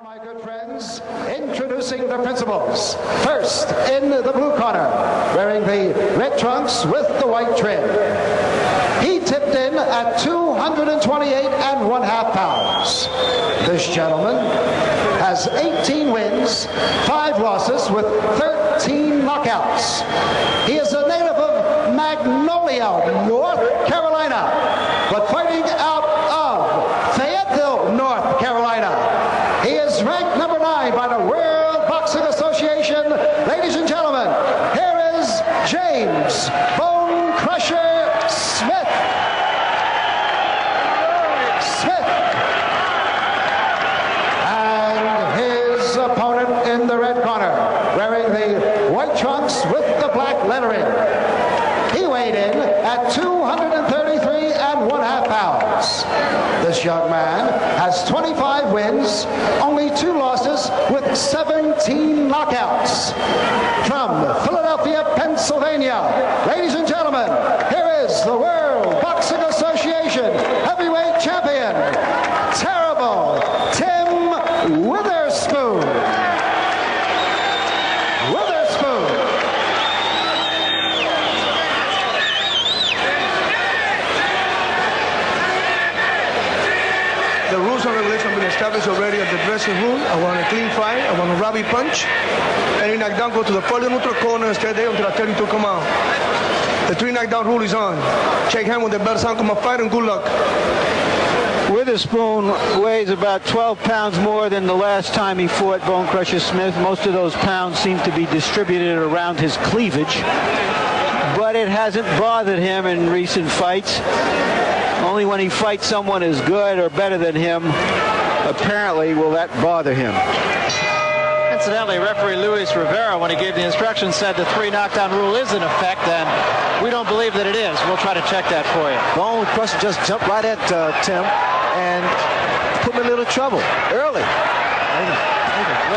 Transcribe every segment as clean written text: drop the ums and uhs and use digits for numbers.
my good friends, introducing the principals. First, in the blue corner, wearing the red trunks with the white trim. He tipped in at 228.5 pounds. This gentleman has 18 wins, 5 losses with 13 knockouts. He is a native of Magnolia, North Carolina, but fighting out of Fayetteville, North Carolina. He is ranked number 9 by the World Boxing Association. Ladies and gentlemen, here is James Bonecrusher Smith. And his opponent in the red corner, wearing the white trunks with the black lettering. He weighed in at 233.5 pounds. This young man has 25 wins, only 2 losses with 17 knockouts. From Philadelphia, Pennsylvania, ladies and gentlemen, here is the World Boxing Association heavyweight champion, Terrible Tim Witherspoon. The rules and regulations have been established already at the dressing room. I want a clean fight. I want a rabbit punch. Any knockdown go to the follow neutral corner and stay there until I tell you to come out. The 3 knockdown rule is on. Shake hand with the best outcome of fight and good luck. Witherspoon weighs about 12 pounds more than the last time he fought Bonecrusher Smith. Most of those pounds seem to be distributed around his cleavage, but it hasn't bothered him in recent fights. Only when he fights someone as good or better than him, apparently, will that bother him. Incidentally, referee Luis Rivera, when he gave the instructions, said the 3 knockdown rule is in effect, and we don't believe that it is. We'll try to check that for you. Bonecrusher just jumped right at Tim and put him in a little trouble early.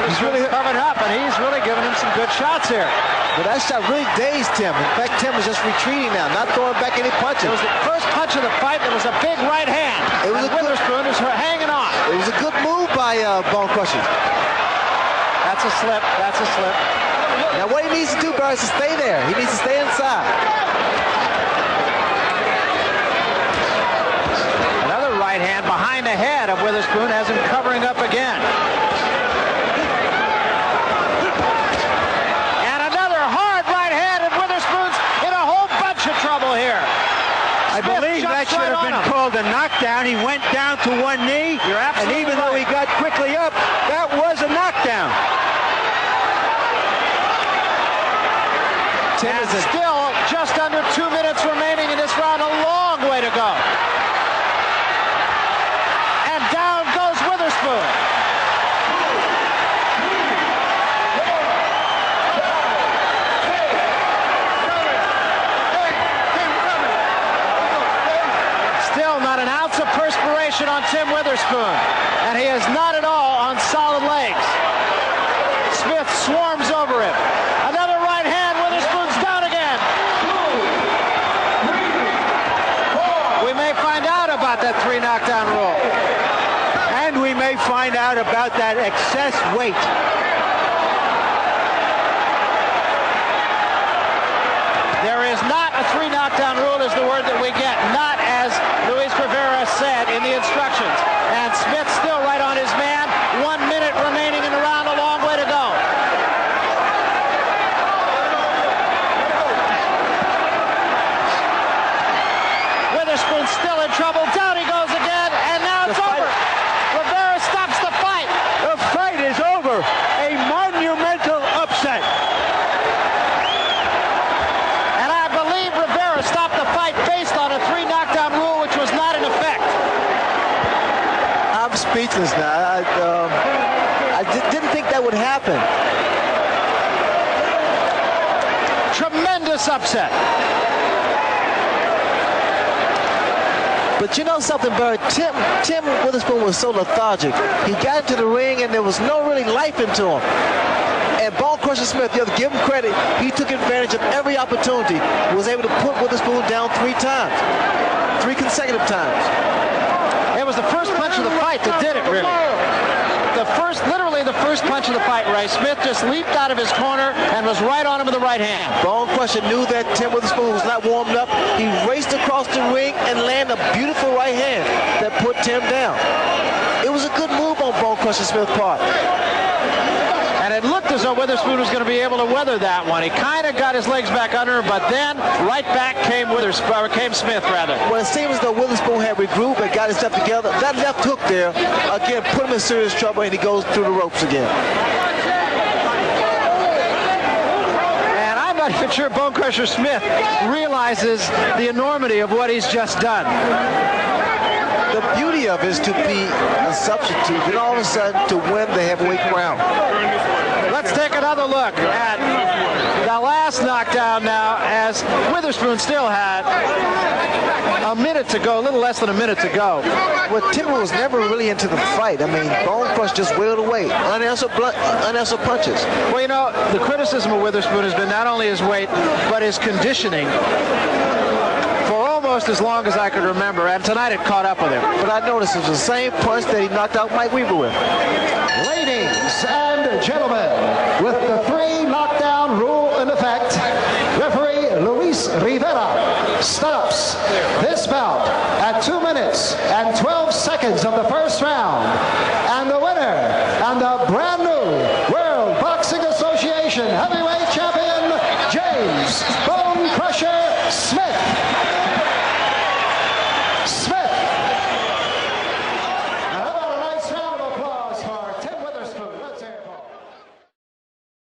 He's really coming up, and he's really giving him some good shots here. But that shot really dazed Tim. In fact, Tim is just retreating now, not throwing back any punches. It was the first punch of the fight. There was a big right hand. It was Witherspoon is hanging on. It was a good move by Bonecrusher. That's a slip. That's a slip. Now what he needs to do, bro, is to stay there. He needs to stay inside. Another right hand behind the head of Witherspoon has him covering up again. I believe that should have been called a knockdown. He went down to one knee, and even though he got quickly up, that was a knockdown. Tim is still just under 2 minutes remaining in this round. A long way to go. And down goes Witherspoon. On Tim Witherspoon, and he is not at all on solid legs. Smith swarms over him. Another right hand. Witherspoon's down again. We may find out about that 3 knockdown rule, and we may find out about that excess weight. There is not a 3 knockdown rule is the word that we get, not as Luis Rivera said in the instructions. And Smith still right on his man. 1 minute remaining in the round, a long way to go. Witherspoon still in trouble. Down he goes again, and now it's over. Rivera stops the fight. The fight is over. A monumental upset. Stopped the fight based on a 3 knockdown rule, which was not in effect. I'm speechless now. I didn't think that would happen. Tremendous upset. But you know something, Bird? Tim Witherspoon was so lethargic. He got into the ring, and there was no really life into him. And Bonecrusher Smith, you have to give him credit, he took advantage of every opportunity. He was able to put Witherspoon down 3 times. 3 consecutive times. It was the first punch of the fight that did it, really. The first, literally. really the first punch of the fight, Ray. Smith just leaped out of his corner and was right on him with the right hand. Bonecrusher knew that Tim Witherspoon was not warmed up. He raced across the ring and landed a beautiful right hand that put Tim down. It was a good move on Bonecrusher Smith's part. And it looked as though Witherspoon was going to be able to weather that one. He kind of got his legs back under him, but then right back came Smith, rather. Well, it seemed as though Witherspoon had regrouped and got his stuff together. That left hook there, again, put him in serious trouble, and he goes through the ropes again. And I'm not even sure Bonecrusher Smith realizes the enormity of what he's just done. The beauty of it is to be a substitute and all of a sudden to win the heavyweight crown. Let's take another look at the last knockdown now, as Witherspoon still had a minute to go, a little less than a minute to go. Well, Tim was never really into the fight. I mean, Bonecrusher just wailed away, unanswered punches. Well, you know, the criticism of Witherspoon has been not only his weight, but his conditioning. Almost as long as I could remember, and tonight it caught up with him. But I noticed it was the same punch that he knocked out Mike Weaver with. Ladies and gentlemen, with the 3 knockdown rule in effect, referee Luis Rivera stops this bout at 2 minutes and 12 seconds of the first round. And the winner and the brand new World Boxing Association heavyweight champion, James Bonecrusher Smith.